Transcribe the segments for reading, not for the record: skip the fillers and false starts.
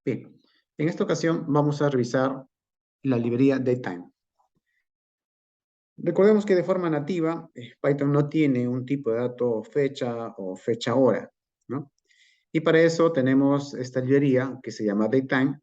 Bien, en esta ocasión vamos a revisar la librería datetime. Recordemos que de forma nativa, Python no tiene un tipo de dato fecha o fecha hora, ¿no? Y para eso tenemos esta librería que se llama datetime,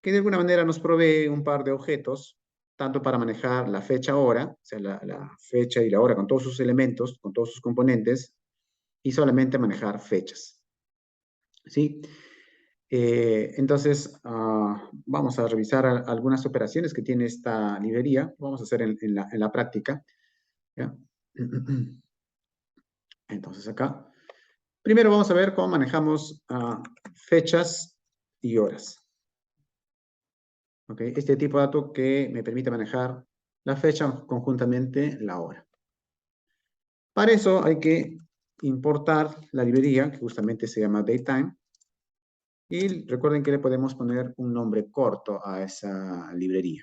que de alguna manera nos provee un par de objetos, tanto para manejar la fecha hora, o sea, la fecha y la hora con todos sus elementos, con todos sus componentes, y solamente manejar fechas, ¿sí? Entonces, vamos a revisar algunas operaciones que tiene esta librería. Vamos a hacer en la práctica, ¿ya? Entonces, acá. Primero vamos a ver cómo manejamos fechas y horas. ¿Okay? Este tipo de dato que me permite manejar la fecha conjuntamente la hora. Para eso hay que importar la librería, que justamente se llama datetime. Y recuerden que le podemos poner un nombre corto a esa librería.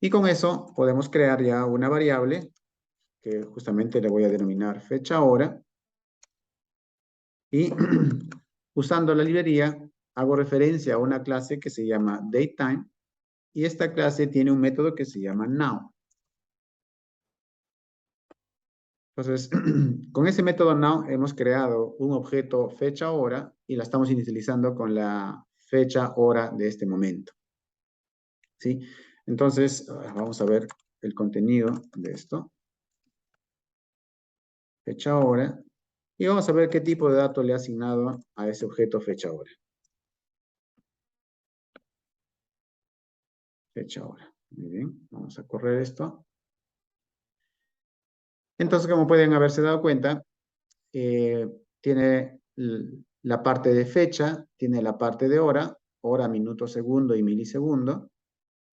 Y con eso podemos crear ya una variable que justamente le voy a denominar fecha hora. Y usando la librería hago referencia a una clase que se llama datetime. Y esta clase tiene un método que se llama now. Entonces, con ese método now hemos creado un objeto fecha hora y la estamos inicializando con la fecha hora de este momento. ¿Sí? Entonces, vamos a ver el contenido de esto. Fecha hora. Y vamos a ver qué tipo de dato le ha asignado a ese objeto fecha hora. Fecha hora. Muy bien, vamos a correr esto. Entonces, como pueden haberse dado cuenta, tiene la parte de fecha, tiene la parte de hora, hora, minuto, segundo y milisegundo.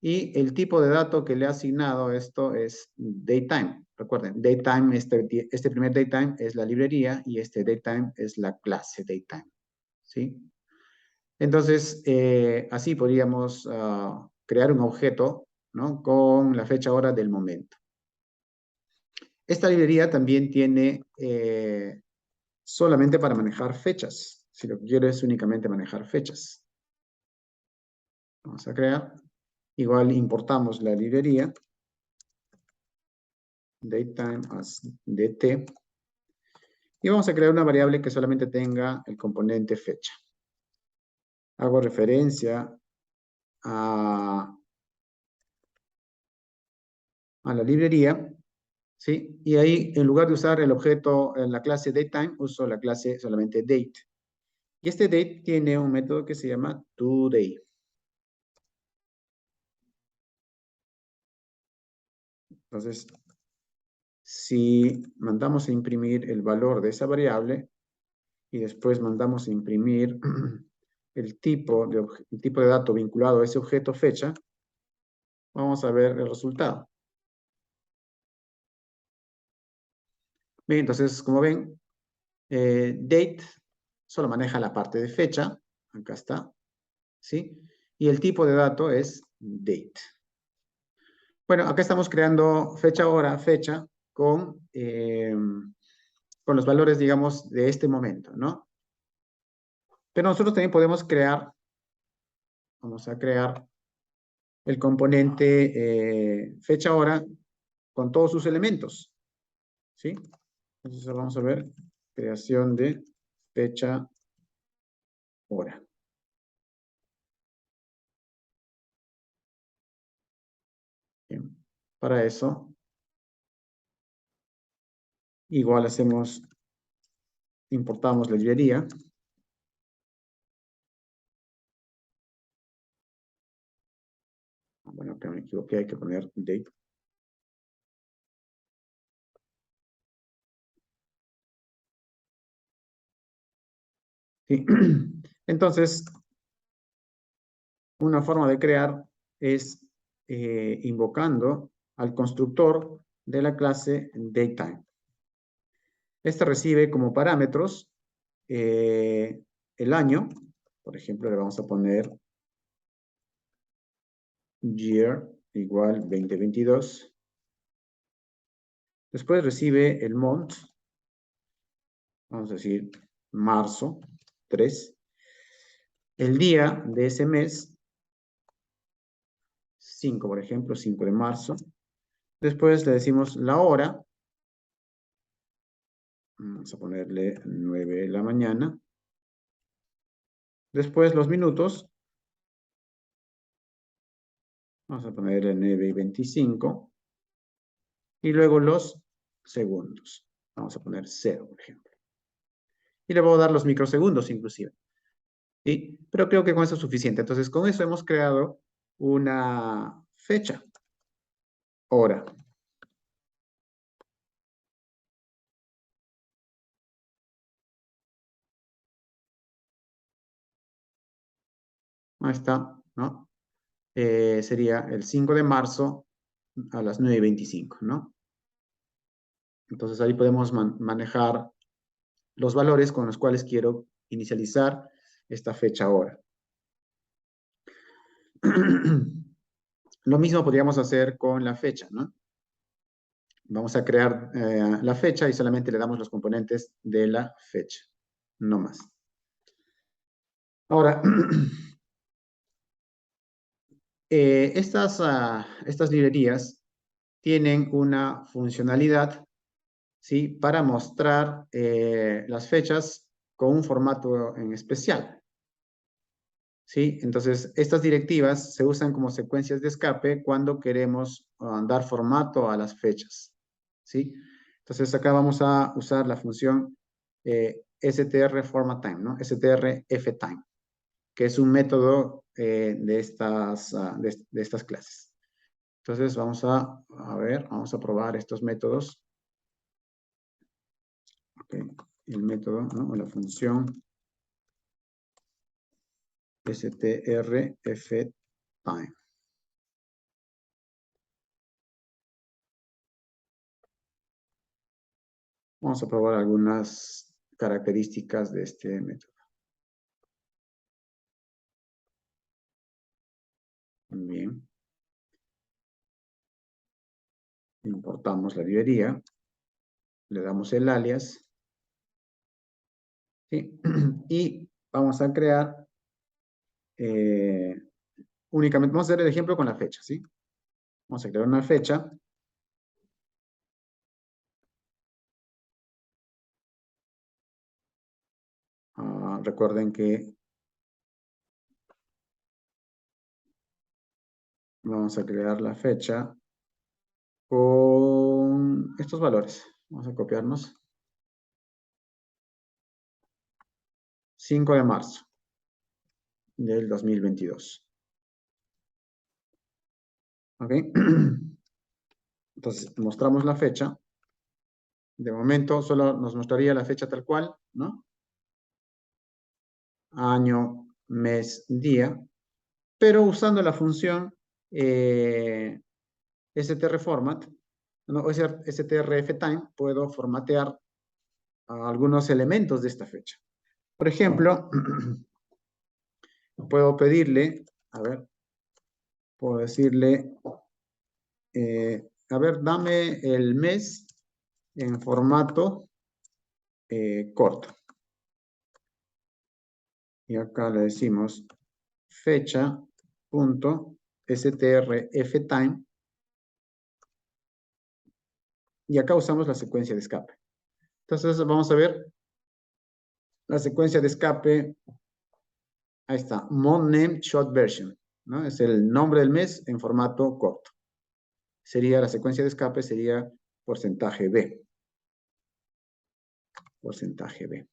Y el tipo de dato que le ha asignado esto es datetime. Recuerden, datetime, este primer datetime es la librería y este datetime es la clase datetime. ¿Sí? Entonces, así podríamos crear un objeto, ¿no? Con la fecha hora del momento. Esta librería también tiene solamente para manejar fechas. Si lo que quiero es únicamente manejar fechas. Vamos a crear. Igual importamos la librería. Datetime as dt. Y vamos a crear una variable que solamente tenga el componente fecha. Hago referencia a la librería, ¿sí? Y ahí, en lugar de usar el objeto en la clase datetime, uso la clase solamente date. Y este date tiene un método que se llama today. Entonces, si mandamos a imprimir el valor de esa variable y después mandamos a imprimir el tipo de dato vinculado a ese objeto fecha, vamos a ver el resultado. Bien, entonces, como ven, date solo maneja la parte de fecha. Acá está. ¿Sí? Y el tipo de dato es date. Bueno, acá estamos creando fecha, hora, fecha con los valores, digamos, de este momento, ¿no? Pero nosotros también podemos crear, vamos a crear el componente fecha, hora con todos sus elementos, ¿sí? Entonces vamos a ver creación de fecha, hora. Bien. Para eso, igual importamos la librería. Bueno, acá me equivoqué, hay que poner date. ¿Sí? Entonces, una forma de crear es invocando al constructor de la clase datetime. Este recibe como parámetros el año. Por ejemplo, le vamos a poner year igual 2022. Después recibe el month. Vamos a decir marzo 3. el día de ese mes, 5 por ejemplo, 5 de marzo. Después le decimos la hora. Vamos a ponerle 9 de la mañana. Después los minutos. Vamos a ponerle 9:25. Y luego los segundos. Vamos a poner 0, por ejemplo. Y le voy a dar los microsegundos inclusive. ¿Sí? Pero creo que con eso es suficiente. Entonces, con eso hemos creado una fecha, hora. Ahí está, ¿no? Sería el 5 de marzo a las 9:25, ¿no? Entonces ahí podemos manejar los valores con los cuales quiero inicializar esta fecha hora. Lo mismo podríamos hacer con la fecha, ¿no? Vamos a crear la fecha y solamente le damos los componentes de la fecha, no más. Ahora, estas librerías tienen una funcionalidad, ¿sí? Para mostrar las fechas con un formato en especial. ¿Sí? Entonces, estas directivas se usan como secuencias de escape cuando queremos dar formato a las fechas. ¿Sí? Entonces, acá vamos a usar la función str format time, ¿no? str ftime, que es un método de estas clases. Entonces, vamos a ver, vamos a probar estos métodos. Okay. El método, ¿no? O la función strftime. Vamos a probar algunas características de este método. Bien. Importamos la librería. Le damos el alias. ¿Sí? Y vamos a crear únicamente, vamos a hacer el ejemplo con la fecha, ¿sí? Vamos a crear una fecha. Recuerden que vamos a crear la fecha con estos valores. Vamos a copiarnos. 5 de marzo del 2022. ¿Ok? Entonces, mostramos la fecha. De momento, solo nos mostraría la fecha tal cual, ¿no? Año, mes, día. Pero usando la función strformat, ¿no? strftime, puedo formatear algunos elementos de esta fecha. Por ejemplo, puedo pedirle, a ver, puedo decirle, a ver, dame el mes en formato corto. Y acá le decimos fecha.strftime. Y acá usamos la secuencia de escape. Entonces vamos a ver la secuencia de escape. Ahí está, month name short version, ¿no? Es el nombre del mes en formato corto. Sería la secuencia de escape, sería porcentaje B. Porcentaje B.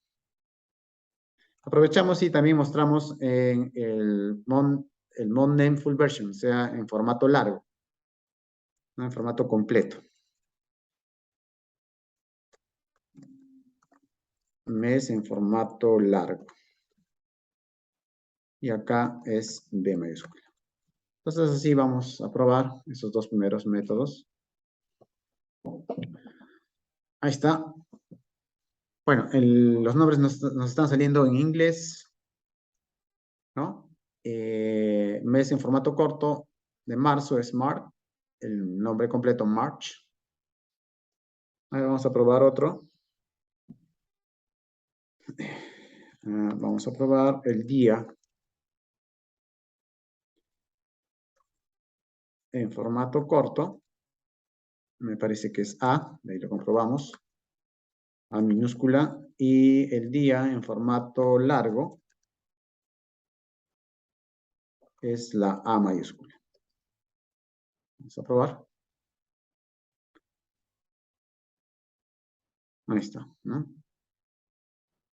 Aprovechamos y también mostramos en el month name full version, o sea, en formato largo, ¿no? En formato completo. Mes en formato largo. Y acá es B mayúscula. Entonces así vamos a probar esos dos primeros métodos. Ahí está. Bueno, los nombres nos están saliendo en inglés, ¿no? Mes en formato corto de marzo es March. El nombre completo March. Ahí vamos a probar otro. Vamos a probar el día. en formato corto, me parece que es A, de ahí lo comprobamos, A minúscula, y el día en formato largo es la A mayúscula. Vamos a probar. Ahí está, ¿no?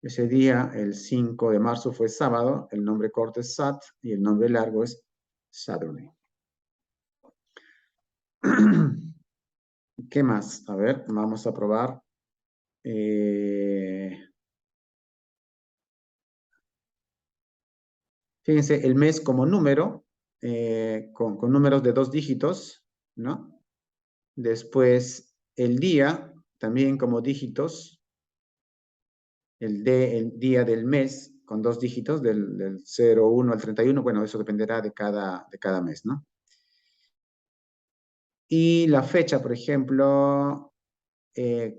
Ese día, el 5 de marzo, fue sábado, el nombre corto es Sat y el nombre largo es Saturday. ¿Qué más? A ver, vamos a probar. Fíjense, el mes como número, con números de 2 dígitos, ¿no? Después, el día, también como dígitos, el día del mes con 2 dígitos, del 01 al 31, bueno, eso dependerá de cada mes, ¿no? Y la fecha, por ejemplo,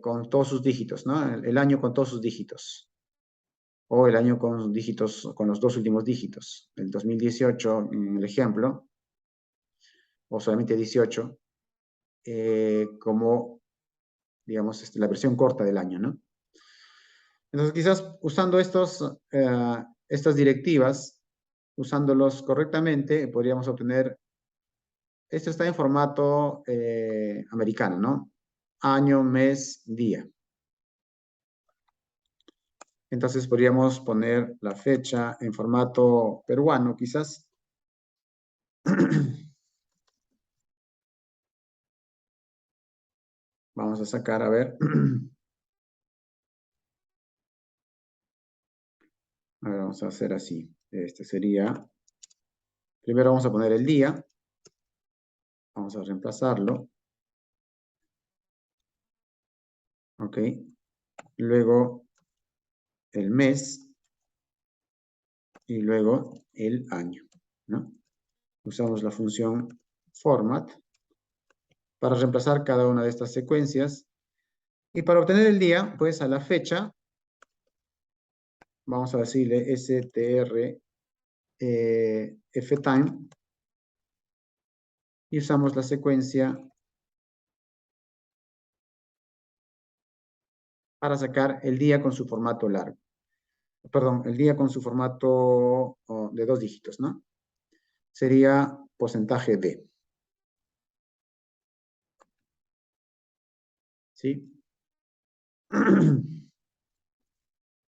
con todos sus dígitos, ¿no? El año con todos sus dígitos. O el año con dígitos, con los 2 últimos dígitos. El 2018, en el ejemplo, o solamente 18, como, digamos, la versión corta del año, ¿no? Entonces, quizás usando estas directivas, usándolos correctamente, podríamos obtener, esto está en formato americano, ¿no? Año, mes, día. Entonces podríamos poner la fecha en formato peruano, quizás. Vamos a sacar, a ver. A ver, vamos a hacer así. Este sería, primero vamos a poner el día. Vamos a reemplazarlo. Ok. Luego el mes y luego el año, ¿no? Usamos la función format para reemplazar cada una de estas secuencias. Y para obtener el día, pues a la fecha, vamos a decirle str ftime y usamos la secuencia para sacar el día con su formato largo. Perdón, el día con su formato de 2 dígitos, ¿no? Sería porcentaje D. ¿Sí?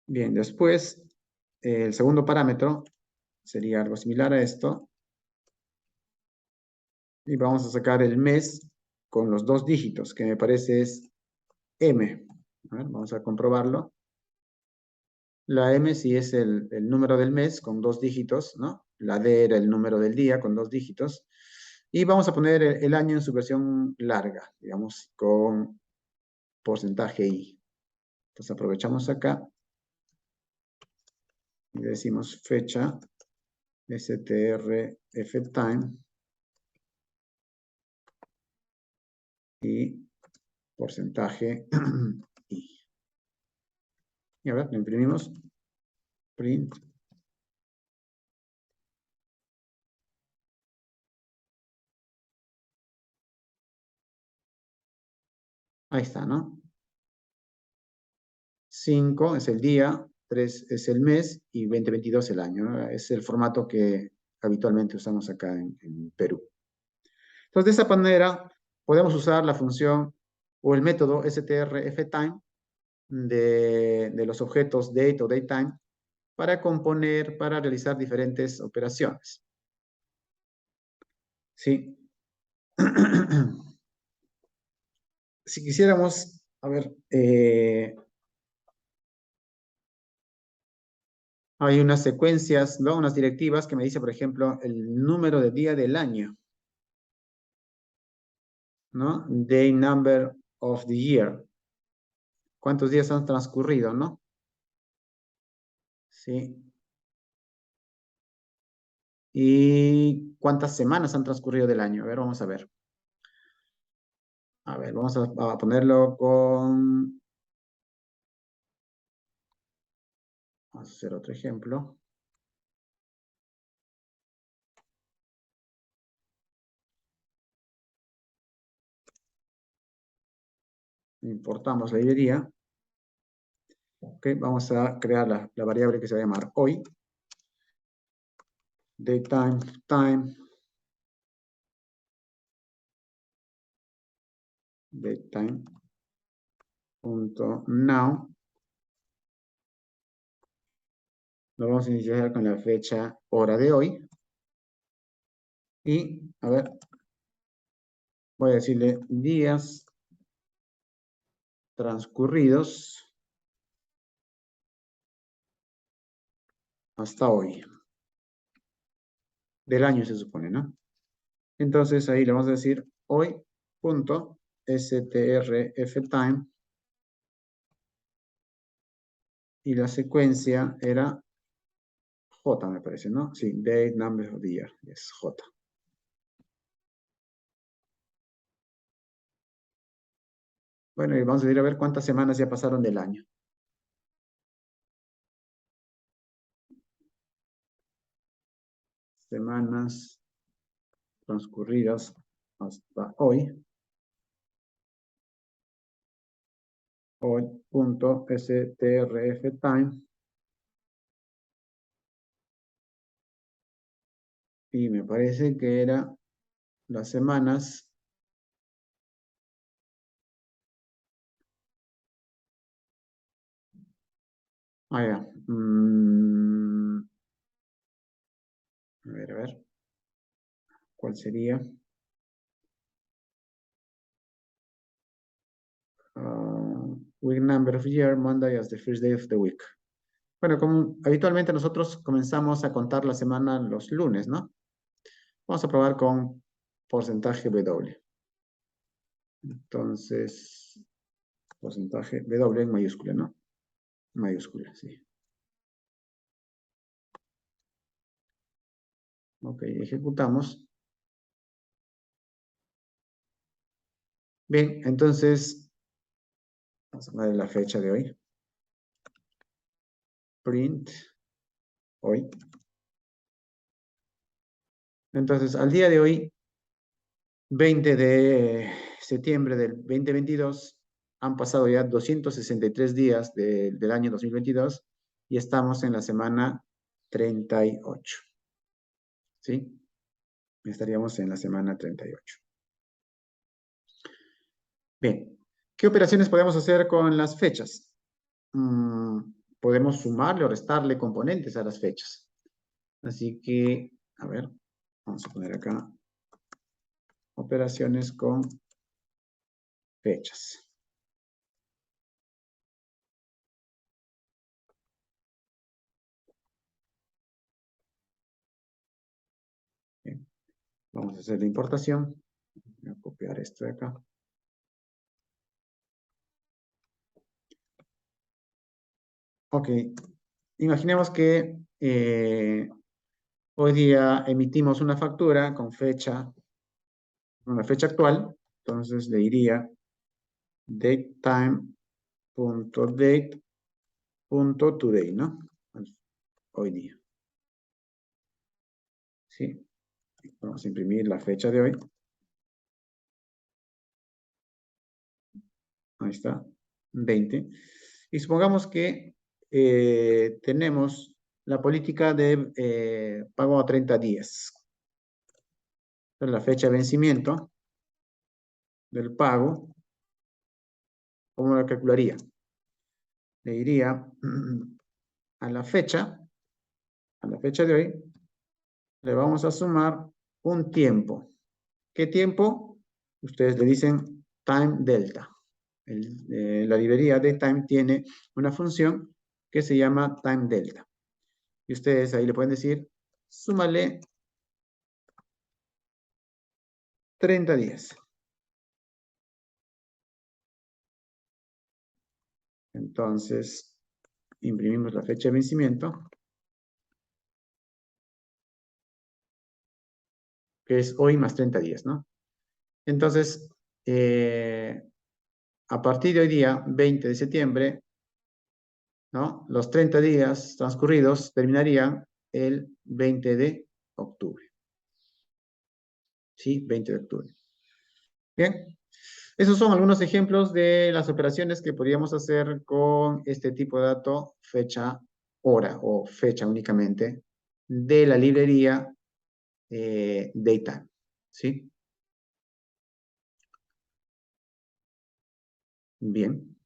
Bien, después, el segundo parámetro sería algo similar a esto. Y vamos a sacar el mes con los 2 dígitos, que me parece es M. A ver, vamos a comprobarlo. La M sí es el número del mes con 2 dígitos, ¿no? La D era el número del día con 2 dígitos. Y vamos a poner el año en su versión larga, digamos, con porcentaje I. Entonces aprovechamos acá y decimos fecha strftime y porcentaje I. Y a ver, lo imprimimos. Print. Ahí está, ¿no? 5 es el día, 3 es el mes y 2022 el año, ¿no? Es el formato que habitualmente usamos acá en Perú. Entonces, de esa manera, podemos usar la función o el método strftime de los objetos date o datetime para componer, para realizar diferentes operaciones. ¿Sí? Si quisiéramos, a ver, hay unas secuencias, ¿no? Unas directivas que me dice, por ejemplo, el número de día del año, ¿no? Day number of the year. ¿Cuántos días han transcurrido, no? Sí. ¿Y cuántas semanas han transcurrido del año? A ver, vamos a ver. A ver, vamos a ponerlo con... Vamos a hacer otro ejemplo. Importamos la librería. Ok, vamos a crear la variable que se va a llamar hoy. Datetime, time. Datetime.now. Lo vamos a iniciar con la fecha hora de hoy. Y, a ver, voy a decirle días transcurridos hasta hoy. Del año se supone, ¿no? Entonces ahí le vamos a decir hoy.strftime y la secuencia era J, me parece, ¿no? Sí, date, number of the year, es J. Bueno, y vamos a ir a ver cuántas semanas ya pasaron del año. Semanas transcurridas hasta hoy. Hoy.strftime. Y me parece que era las semanas. Ah, ya. A ver. ¿Cuál sería? Week number of year, Monday as the first day of the week. Bueno, como habitualmente nosotros comenzamos a contar la semana los lunes, ¿no? Vamos a probar con porcentaje W. Entonces, porcentaje W en mayúscula, ¿no? Mayúscula, sí. Ok, ejecutamos. Bien, entonces, vamos a poner la fecha de hoy. Print, hoy. Entonces, al día de hoy, 20 de septiembre del 2022, han pasado ya 263 días del año 2022 y estamos en la semana 38. ¿Sí? Estaríamos en la semana 38. Bien, ¿qué operaciones podemos hacer con las fechas? Podemos sumarle o restarle componentes a las fechas. Así que, a ver, vamos a poner acá operaciones con fechas. Bien, vamos a hacer la importación. Voy a copiar esto de acá. Ok, imaginemos que hoy día emitimos una factura con fecha, una fecha actual. Entonces le diría datetime.date.today, ¿no? Hoy día. ¿Sí? Vamos a imprimir la fecha de hoy. Ahí está, 20. Y supongamos que tenemos la política de pago a 30 días. Entonces, la fecha de vencimiento del pago, ¿cómo la calcularía? Le diría a la fecha de hoy, le vamos a sumar un tiempo. ¿Qué tiempo? Ustedes le dicen time delta. La librería de time tiene una función que se llama time delta. Y ustedes ahí le pueden decir, súmale 30 días. Entonces, imprimimos la fecha de vencimiento, que es hoy más 30 días, ¿no? Entonces, a partir de hoy día, 20 de septiembre, ¿no? Los 30 días transcurridos terminarían el 20 de octubre. ¿Sí? 20 de octubre. Bien. Esos son algunos ejemplos de las operaciones que podríamos hacer con este tipo de dato, fecha, hora o fecha únicamente, de la librería Data. ¿Sí? Bien.